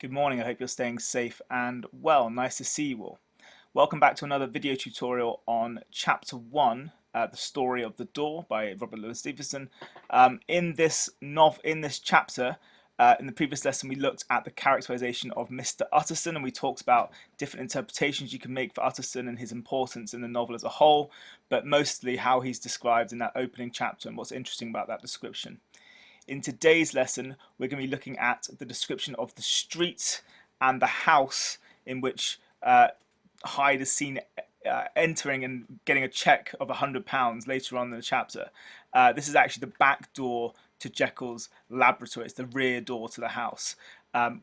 Good morning, I hope you're staying safe and well. Nice to see you all. Welcome back to another video tutorial on Chapter 1, The Story of the Door by Robert Louis Stevenson. In this chapter, in the previous lesson, we looked at the characterization of Mr. Utterson, and we talked about different interpretations you can make for Utterson and his importance in the novel as a whole, but mostly how he's described in that opening chapter and what's interesting about that description. In today's lesson, we're going to be looking at the description of the street and the house in which Hyde is seen entering and getting a check of £100 later on in the chapter. This is actually the back door to Jekyll's laboratory. It's the rear door to the house,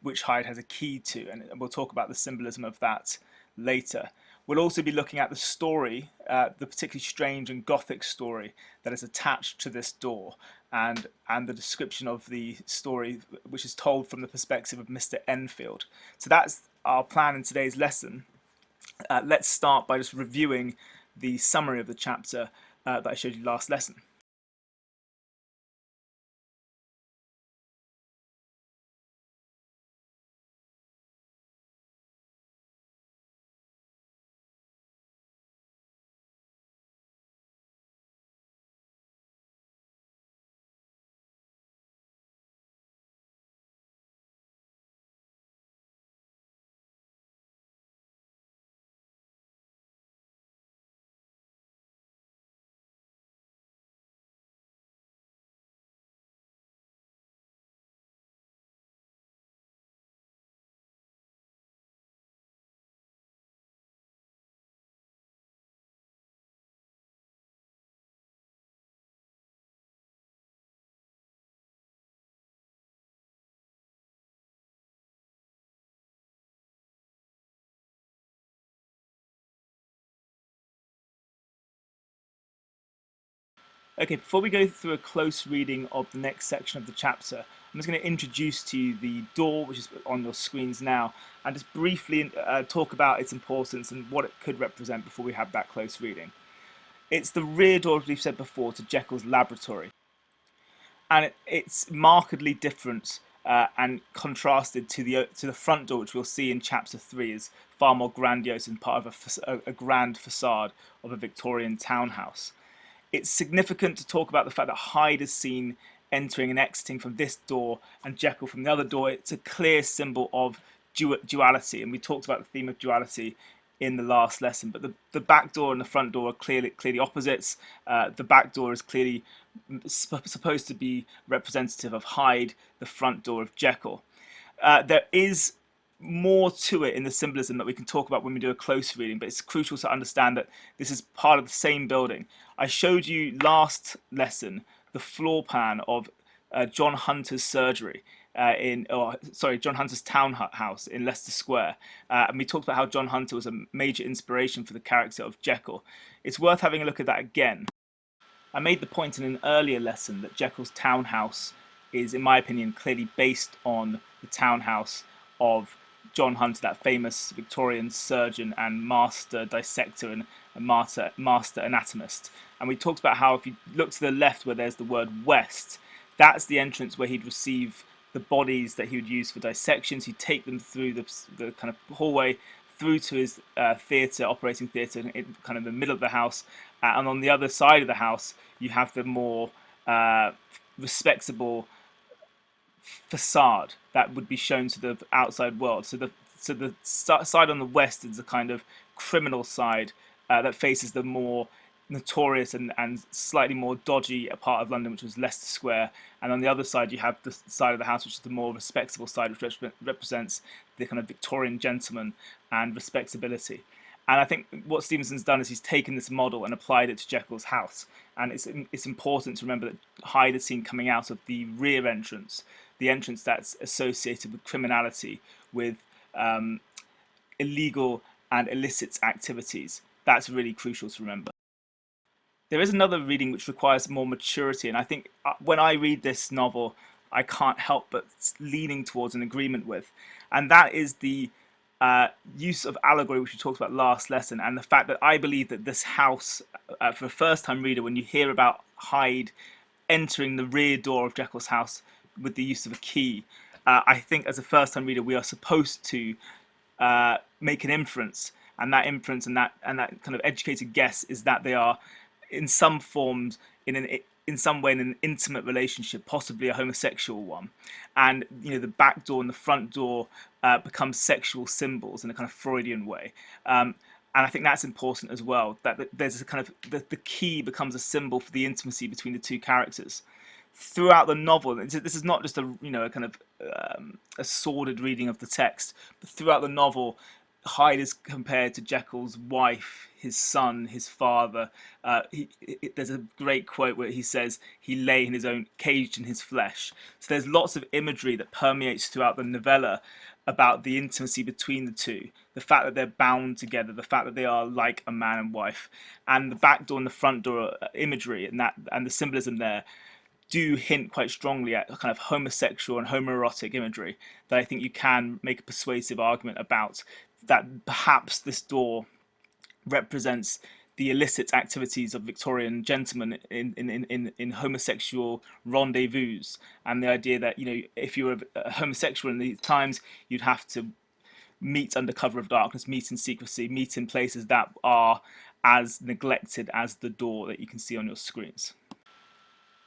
which Hyde has a key to, and we'll talk about the symbolism of that later. We'll also be looking at the story, the particularly strange and gothic story that is attached to this door, and the description of the story, which is told from the perspective of Mr. Enfield. So that's our plan in today's lesson. Let's start by just reviewing the summary of the chapter that I showed you last lesson. Okay, before we go through a close reading of the next section of the chapter, I'm just going to introduce to you the door, which is on your screens now, and just briefly talk about its importance and what it could represent before we have that close reading. It's the rear door, as we've said before, to Jekyll's laboratory, and it's markedly different and contrasted to the front door, which we'll see in chapter 3 is far more grandiose and part of a grand facade of a Victorian townhouse. It's significant to talk about the fact that Hyde is seen entering and exiting from this door and Jekyll from the other door. It's a clear symbol of duality, and we talked about the theme of duality in the last lesson. But the back door and the front door are clearly opposites. The back door is clearly supposed to be representative of Hyde, the front door of Jekyll. There is more to it in the symbolism that we can talk about when we do a close reading, but it's crucial to understand that this is part of the same building. I showed you last lesson the floor plan of John Hunter's surgery John Hunter's townhouse in Leicester Square, and we talked about how John Hunter was a major inspiration for the character of Jekyll. It's worth having a look at that again. I made the point in an earlier lesson that Jekyll's townhouse is, in my opinion, clearly based on the townhouse of John Hunter, that famous Victorian surgeon and master dissector and master anatomist. And we talked about how if you look to the left where there's the word west, that's the entrance where he'd receive the bodies that he would use for dissections. He'd take them through the kind of hallway through to his operating theatre, in kind of the middle of the house. And on the other side of the house, you have the more respectable facade that would be shown to the outside world. So the side on the west is the kind of criminal side that faces the more notorious and slightly more dodgy part of London, which was Leicester Square. And on the other side, you have the side of the house, which is the more respectable side, which represents the kind of Victorian gentleman and respectability. And I think what Stevenson's done is he's taken this model and applied it to Jekyll's house. And it's important to remember that Hyde is seen coming out of the rear entrance, the entrance that's associated with criminality, with illegal and illicit activities. That's really crucial to remember. There is another reading which requires more maturity, and I think when I read this novel, I can't help but leaning towards an agreement with, and that is the use of allegory, which we talked about last lesson, and the fact that I believe that this house, for a first-time reader, when you hear about Hyde entering the rear door of Jekyll's house with the use of a key, I think as a first-time reader, we are supposed to make an inference, and that inference and that kind of educated guess is that they are, in some forms, in some way in an intimate relationship, possibly a homosexual one, and the back door and the front door become sexual symbols in a kind of Freudian way. And I think that's important as well. That there's a kind of the key becomes a symbol for the intimacy between the two characters throughout the novel. This is not just a kind of a sordid reading of the text, but throughout the novel, Hyde is compared to Jekyll's wife, his son, his father. There's a great quote where he says he lay in his own caged in his flesh. So there's lots of imagery that permeates throughout the novella about the intimacy between the two, the fact that they're bound together, the fact that they are like a man and wife, and the back door and the front door imagery and the symbolism there do hint quite strongly at a kind of homosexual and homoerotic imagery that I think you can make a persuasive argument about, that perhaps this door represents the illicit activities of Victorian gentlemen in homosexual rendezvous, and the idea that if you were a homosexual in these times, you'd have to meet under cover of darkness, meet in secrecy, meet in places that are as neglected as the door that you can see on your screens.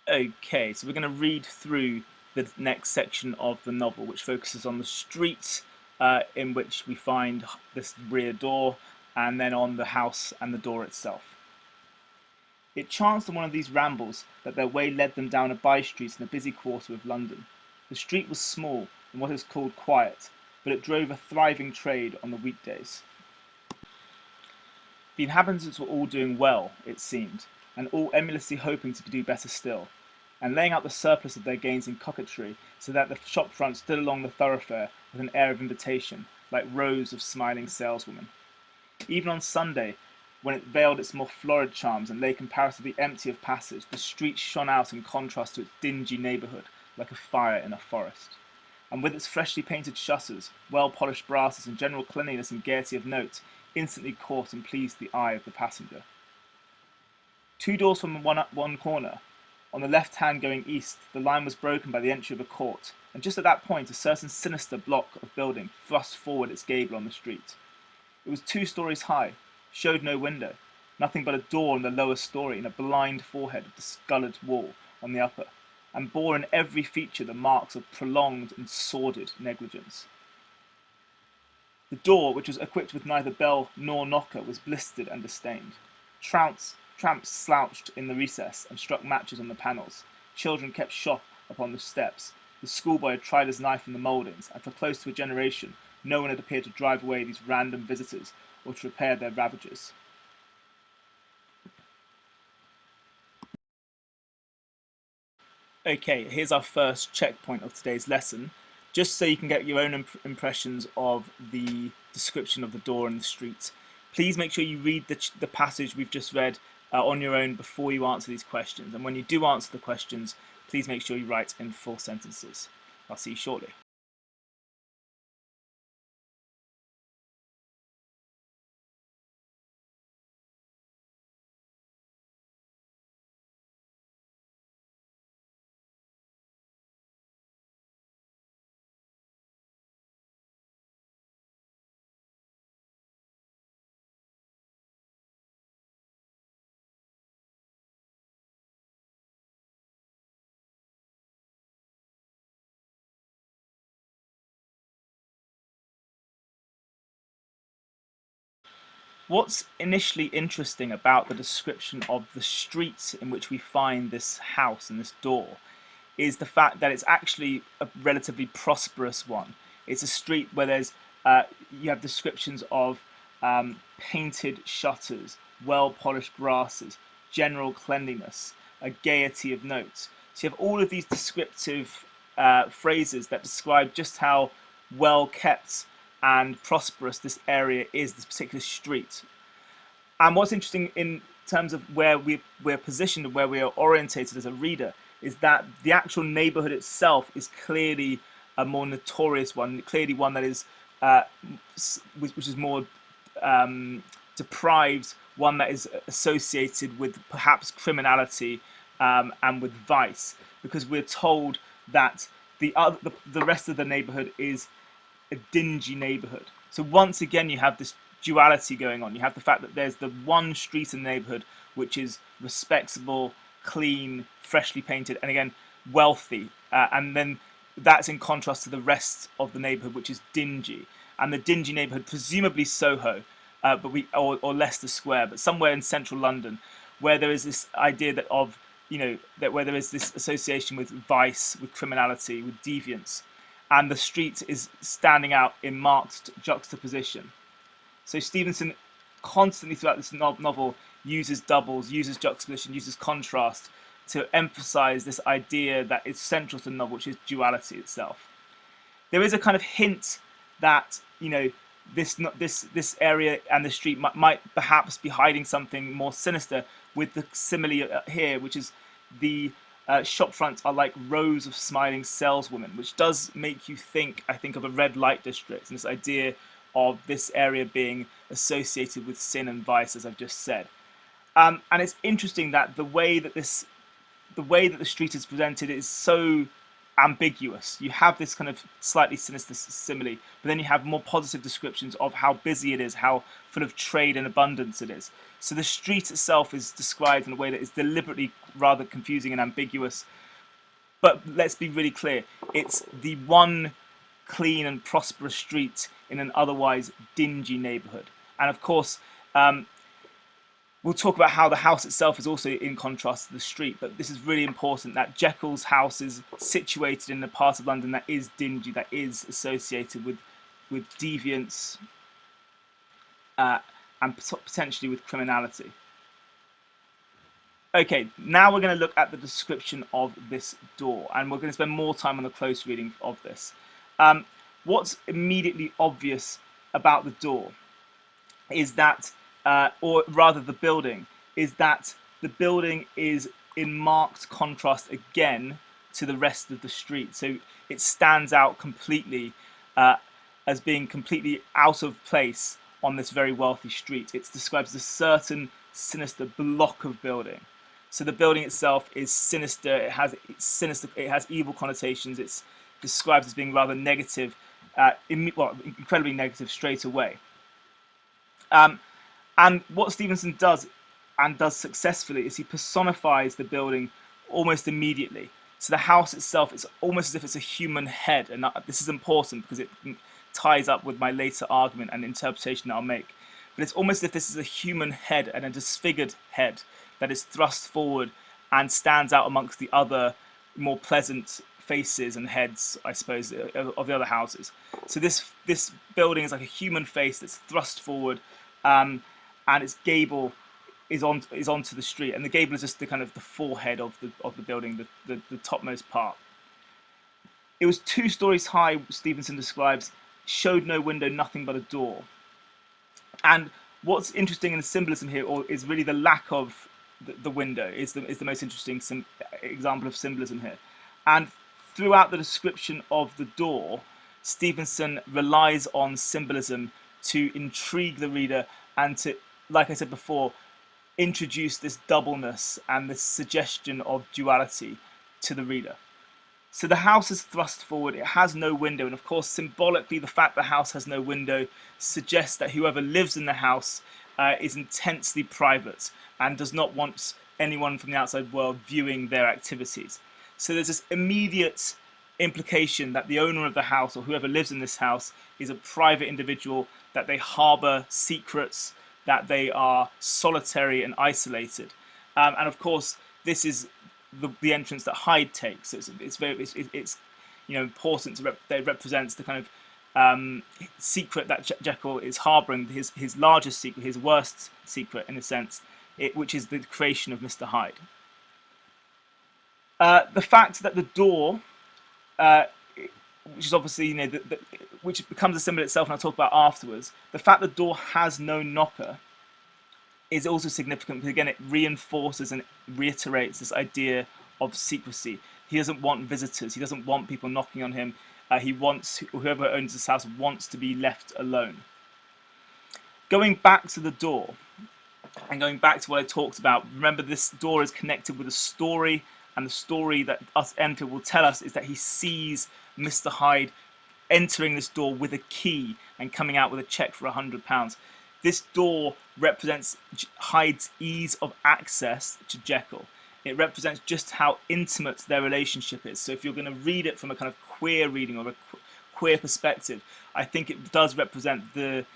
Okay, so we're going to read through the next section of the novel, which focuses on the street in which we find this rear door, and then on the house and the door itself. It chanced on one of these rambles that their way led them down a by-street in a busy quarter of London. The street was small and what is called quiet, but it drove a thriving trade on the weekdays. The inhabitants were all doing well, it seemed, and all emulously hoping to do better still, and laying out the surplus of their gains in coquetry, so that the shop front stood along the thoroughfare with an air of invitation, like rows of smiling saleswomen. Even on Sunday, when it veiled its more florid charms and lay comparatively empty of passage, the street shone out in contrast to its dingy neighbourhood, like a fire in a forest. And with its freshly painted shutters, well-polished brasses, and general cleanliness and gaiety of note, instantly caught and pleased the eye of the passenger. 2 doors from one corner. On the left hand going east, the line was broken by the entry of a court, and just at that point a certain sinister block of building thrust forward its gable on the street. It was 2 stories high, showed no window, nothing but a door on the lower story and a blind forehead of the scullered wall on the upper, and bore in every feature the marks of prolonged and sordid negligence. The door, which was equipped with neither bell nor knocker, was blistered and distained. Tramps slouched in the recess and struck matches on the panels. Children kept shop upon the steps. The schoolboy had tried his knife in the mouldings, and for close to a generation no one had appeared to drive away these random visitors or to repair their ravages. Okay, here's our first checkpoint of today's lesson, just so you can get your own impressions of the description of the door and the street. Please make sure you read the passage we've just read on your own before you answer these questions. And when you do answer the questions, please make sure you write in full sentences. I'll see you shortly. What's initially interesting about the description of the street in which we find this house and this door is the fact that it's actually a relatively prosperous one. It's a street where there's you have descriptions of painted shutters, well-polished brasses, general cleanliness, a gaiety of notes. So you have all of these descriptive phrases that describe just how well kept and prosperous this area is, this particular street. And what's interesting in terms of where we're positioned and where we are orientated as a reader is that the actual neighborhood itself is clearly a more notorious one, clearly one that is which is more deprived, one that is associated with perhaps criminality and with vice, because we're told that the rest of the neighborhood is a dingy neighborhood. So once again, you have this duality going on. You have the fact that there's the one street in the neighborhood which is respectable, clean, freshly painted, and again, wealthy. And then that's in contrast to the rest of the neighborhood, which is dingy. And the dingy neighborhood, presumably Soho, or Leicester Square, but somewhere in central London, where there is this idea that where there is this association with vice, with criminality, with deviance, and the street is standing out in marked juxtaposition. So Stevenson constantly throughout this novel uses doubles, uses juxtaposition, uses contrast to emphasize this idea that is central to the novel, which is duality itself. There is a kind of hint that this area and the street might perhaps be hiding something more sinister, with the simile here, which is the shop fronts are like rows of smiling saleswomen, which does make you think, I think, of a red light district and this idea of this area being associated with sin and vice, as I've just said. And it's interesting that the way that the street is presented is so ambiguous. You have this kind of slightly sinister simile, but then you have more positive descriptions of how busy it is, how full of trade and abundance it is. So the street itself is described in a way that is deliberately rather confusing and ambiguous. But let's be really clear, it's the one clean and prosperous street in an otherwise dingy neighborhood. And of course, we'll talk about how the house itself is also in contrast to the street, but this is really important that Jekyll's house is situated in a part of London that is dingy, that is associated with deviance and potentially with criminality. Okay, now we're going to look at the description of this door, and we're going to spend more time on the close reading of this. What's immediately obvious about the door is that or rather the building, is that the building is in marked contrast again to the rest of the street. So it stands out completely as being completely out of place on this very wealthy street. It's described as a certain sinister block of building. So the building itself is sinister. It has evil connotations. It's described as being rather negative, incredibly negative straight away. And what Stevenson does, and does successfully, is he personifies the building almost immediately. So the house itself, it's almost as if it's a human head, and this is important because it ties up with my later argument and interpretation that I'll make. But it's almost as if this is a human head and a disfigured head that is thrust forward and stands out amongst the other more pleasant faces and heads, I suppose, of the other houses. So this building is like a human face that's thrust forward, and its gable is onto the street, and the gable is just the kind of the forehead of the building, the topmost part. It was 2 stories high, Stevenson describes, showed no window, nothing but a door. And what's interesting in the symbolism here is really the lack of the window is the most interesting example of symbolism here. And throughout the description of the door, Stevenson relies on symbolism to intrigue the reader and to, like I said before, introduce this doubleness and this suggestion of duality to the reader. So the house is thrust forward, it has no window, and of course symbolically the fact the house has no window suggests that whoever lives in the house is intensely private and does not want anyone from the outside world viewing their activities. So there's this immediate implication that the owner of the house, or whoever lives in this house, is a private individual, that they harbour secrets, that they are solitary and isolated. And of course this is the entrance that Hyde takes. So it's important that it represents the kind of secret that Jekyll is harbouring, his largest secret, his worst secret in a sense, which is the creation of Mr. Hyde. The fact that the door, which is obviously which becomes a symbol itself, and I'll talk about afterwards. The fact the door has no knocker is also significant because again it reinforces and reiterates this idea of secrecy. He doesn't want visitors. He doesn't want people knocking on him. Whoever owns this house wants to be left alone. Going back to the door and going back to what I talked about, remember this door is connected with a story and the story that us Enfield will tell us is that he sees Mr. Hyde entering this door with a key and coming out with a check for £100. This door represents Hyde's ease of access to Jekyll. It represents just how intimate their relationship is. So if you're going to read it from a kind of queer reading or a queer perspective, I think it does represent the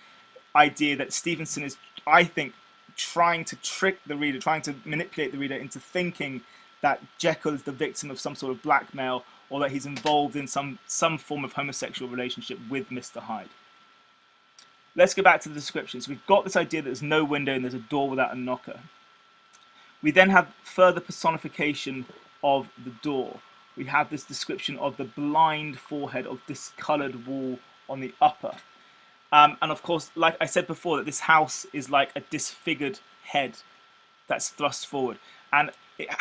idea that Stevenson is, I think, trying to trick the reader, trying to manipulate the reader into thinking that Jekyll is the victim of some sort of blackmail, or that he's involved in some form of homosexual relationship with Mr. Hyde. Let's go back to the description. So we've got this idea that there's no window and there's a door without a knocker. We then have further personification of the door. We have this description of the blind forehead of discoloured wall on the upper. And of course, like I said before, that this house is like a disfigured head that's thrust forward. And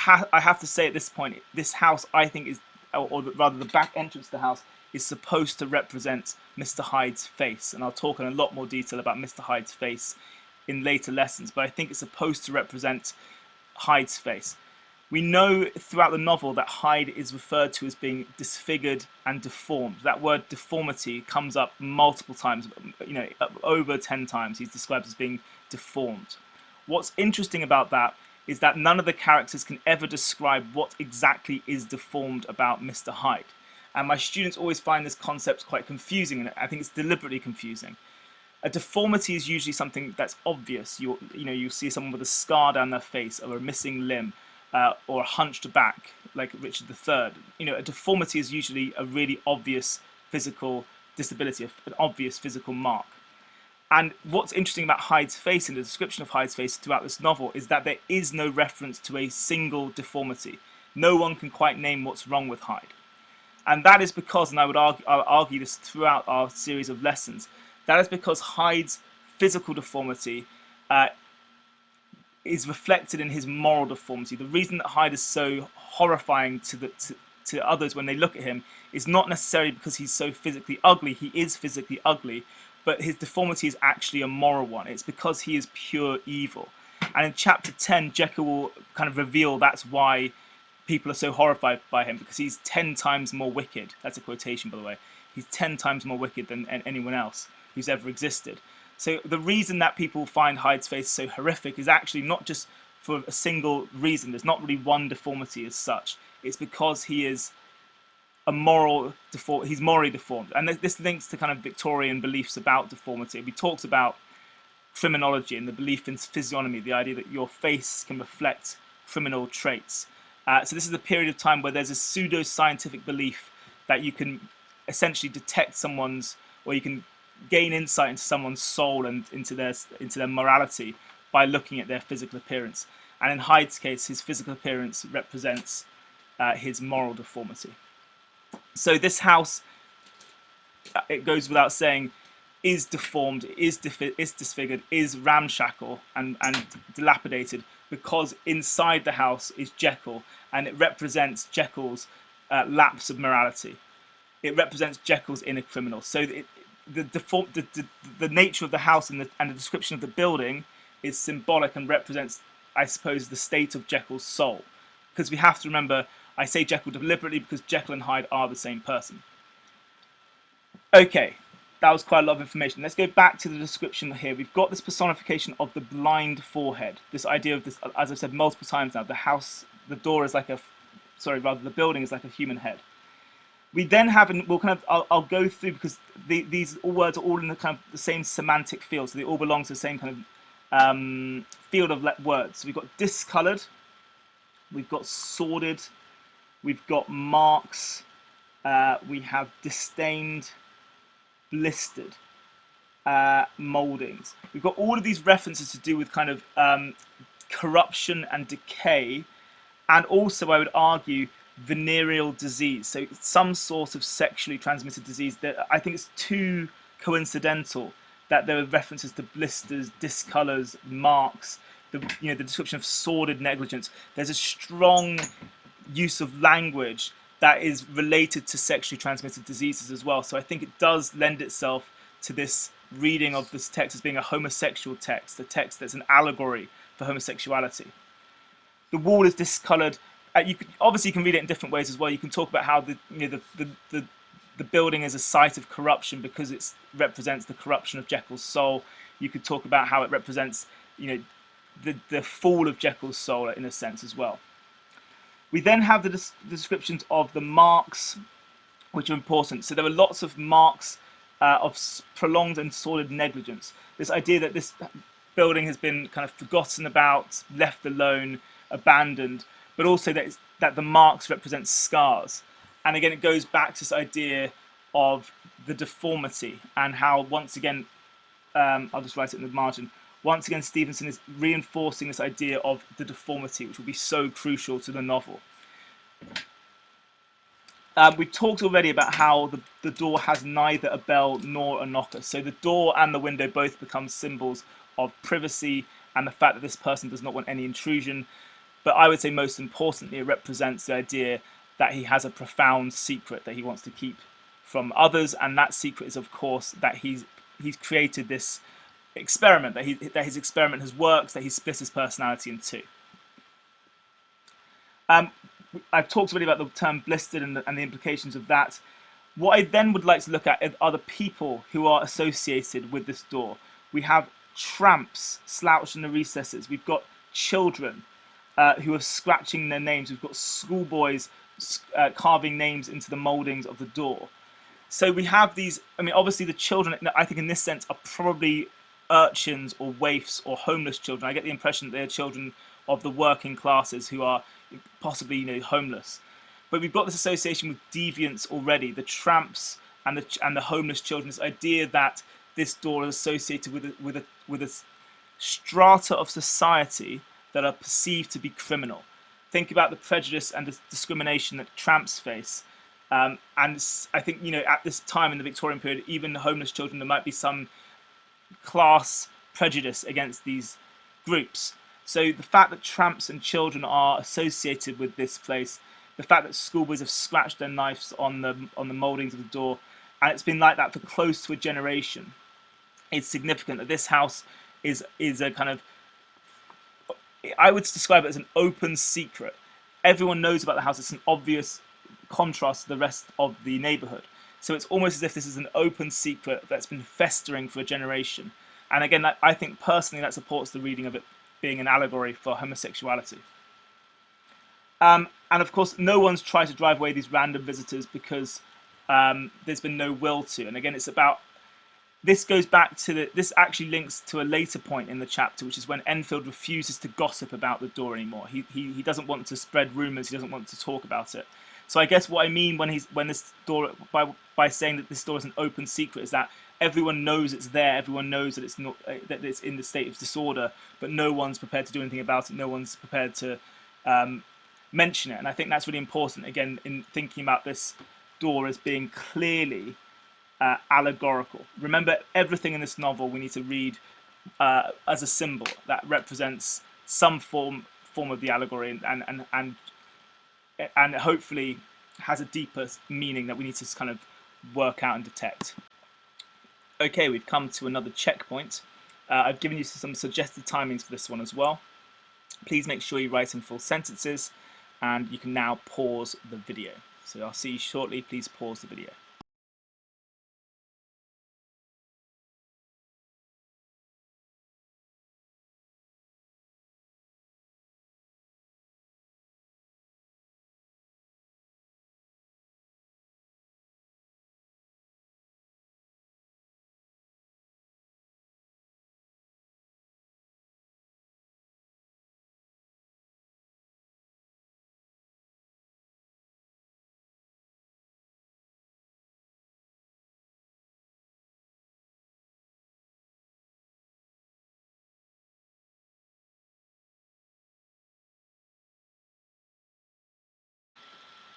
I have to say at this point, this house, I think, is, or rather the back entrance to the house, is supposed to represent Mr. Hyde's face. And I'll talk in a lot more detail about Mr. Hyde's face in later lessons, but I think it's supposed to represent Hyde's face. We know throughout the novel that Hyde is referred to as being disfigured and deformed. That word deformity comes up multiple times, over 10 times he's described as being deformed. What's interesting about that is that none of the characters can ever describe what exactly is deformed about Mr. Hyde. And my students always find this concept quite confusing, and I think it's deliberately confusing. A deformity is usually something that's obvious. You'll see someone with a scar down their face, or a missing limb, or a hunched back, like Richard III. A deformity is usually a really obvious physical disability, an obvious physical mark. And what's interesting about Hyde's face and the description of Hyde's face throughout this novel is that there is no reference to a single deformity. No one can quite name what's wrong with Hyde. And that is because, and I'll argue this throughout our series of lessons, that is because Hyde's physical deformity is reflected in his moral deformity. The reason that Hyde is so horrifying to others when they look at him is not necessarily because he's so physically ugly. He is physically ugly, but his deformity is actually a moral one. It's because he is pure evil. And in chapter 10, Jekyll will kind of reveal that's why people are so horrified by him, because he's 10 times more wicked. That's a quotation, by the way. He's 10 times more wicked than anyone else who's ever existed. So the reason that people find Hyde's face so horrific is actually not just for a single reason. There's not really one deformity as such. It's because he is he's morally deformed. And this links to kind of Victorian beliefs about deformity. He talks about criminology and the belief in physiognomy, the idea that your face can reflect criminal traits. So this is a period of time where there's a pseudo-scientific belief that you can essentially detect or you can gain insight into someone's soul and into their morality by looking at their physical appearance. And in Hyde's case, his physical appearance represents his moral deformity. So this house, it goes without saying, is deformed, is disfigured, is ramshackle and dilapidated, because inside the house is Jekyll, and it represents Jekyll's lapse of morality. It represents Jekyll's inner criminal. So the nature of the house and the description of the building is symbolic and represents, I suppose, the state of Jekyll's soul. Because we have to remember, I say Jekyll deliberately because Jekyll and Hyde are the same person. Okay, that was quite a lot of information. Let's go back to the description here. We've got this personification of the blind forehead. This idea of this, as I've said multiple times now, the building is like a human head. We then have, and I'll go through because these words are all in the kind of the same semantic field, so they all belong to the same kind of field of words. So we've got discoloured, we've got sordid, we've got marks, we have disdained, blistered, mouldings. We've got all of these references to do with kind of corruption and decay, and also, I would argue, venereal disease. So some sort of sexually transmitted disease that I think it's too coincidental that there are references to blisters, discolours, marks, the description of sordid negligence. There's a strong use of language that is related to sexually transmitted diseases as well. So I think it does lend itself to this reading of this text as being a homosexual text, a text that's an allegory for homosexuality. The wall is discoloured. you could, obviously you can read it in different ways as well. You can talk about how the building is a site of corruption because it represents the corruption of Jekyll's soul. You could talk about how it represents, the fall of Jekyll's soul in a sense as well. We then have the descriptions of the marks, which are important. So there are lots of marks of prolonged and sordid negligence. This idea that this building has been kind of forgotten about, left alone, abandoned, but also that the marks represent scars. And again, it goes back to this idea of the deformity and how, once again, I'll just write it in the margin, once again, Stevenson is reinforcing this idea of the deformity, which will be so crucial to the novel. We've talked already about how the door has neither a bell nor a knocker. So the door and the window both become symbols of privacy and the fact that this person does not want any intrusion. But I would say most importantly, it represents the idea that he has a profound secret that he wants to keep from others. And that secret is, of course, that he's created this experiment, that his experiment has worked, that he's split his personality in two. I've talked already about the term blistered and the implications of that. What I then would like to look at are the people who are associated with this door. We have tramps slouched in the recesses. We've got children who are scratching their names. We've got schoolboys carving names into the mouldings of the door. So we have these, obviously the children, I think in this sense, are probably urchins or waifs or homeless children. I get the impression that they're children of the working classes who are possibly homeless. But we've got this association with deviance already, the tramps and the homeless children, this idea that this door is associated with a strata of society that are perceived to be criminal. Think about the prejudice and the discrimination that tramps face. And I think, at this time in the Victorian period, even the homeless children, there might be some class prejudice against these groups. So the fact that tramps and children are associated with this place, the fact that schoolboys have scratched their knives on the mouldings of the door, and it's been like that for close to a generation, it's significant that this house is a kind of, I would describe it as an open secret. Everyone knows about the house. It's an obvious contrast to the rest of the neighborhood. So it's almost as if this is an open secret that's been festering for a generation. And again, I think personally that supports the reading of it being an allegory for homosexuality. And of course, no one's tried to drive away these random visitors because there's been no will to. And again, it's about, this goes back to this actually links to a later point in the chapter, which is when Enfield refuses to gossip about the door anymore. He doesn't want to spread rumors. He doesn't want to talk about it. So I guess what I mean when this door, by saying that this door is an open secret, is that everyone knows it's there. Everyone knows that it's not, that it's in the state of disorder, but no one's prepared to do anything about it. No one's prepared to mention it. And I think that's really important, again, in thinking about this door as being clearly allegorical. Remember, everything in this novel we need to read as a symbol that represents some form of the allegory, and hopefully has a deeper meaning that we need to kind of work out and detect. Okay, we've come to another checkpoint. I've given you some suggested timings for this one as well. Please make sure you write in full sentences, and you can now pause the video. So I'll see you shortly. Please pause the video.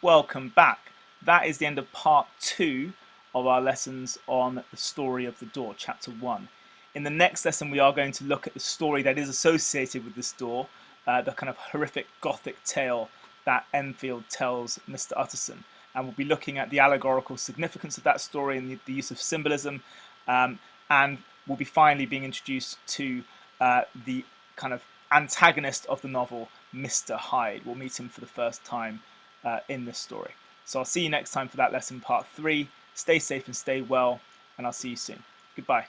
Welcome back. That is the end of part 2 of our lessons on the story of the door, chapter 1. In the next lesson, we are going to look at the story that is associated with this door, the kind of horrific Gothic tale that Enfield tells Mr. Utterson. And we'll be looking at the allegorical significance of that story and the use of symbolism. And we'll be finally being introduced to the kind of antagonist of the novel, Mr. Hyde. We'll meet him for the first time in this story. So I'll see you next time for that lesson, part 3. Stay safe and stay well, and I'll see you soon. Goodbye.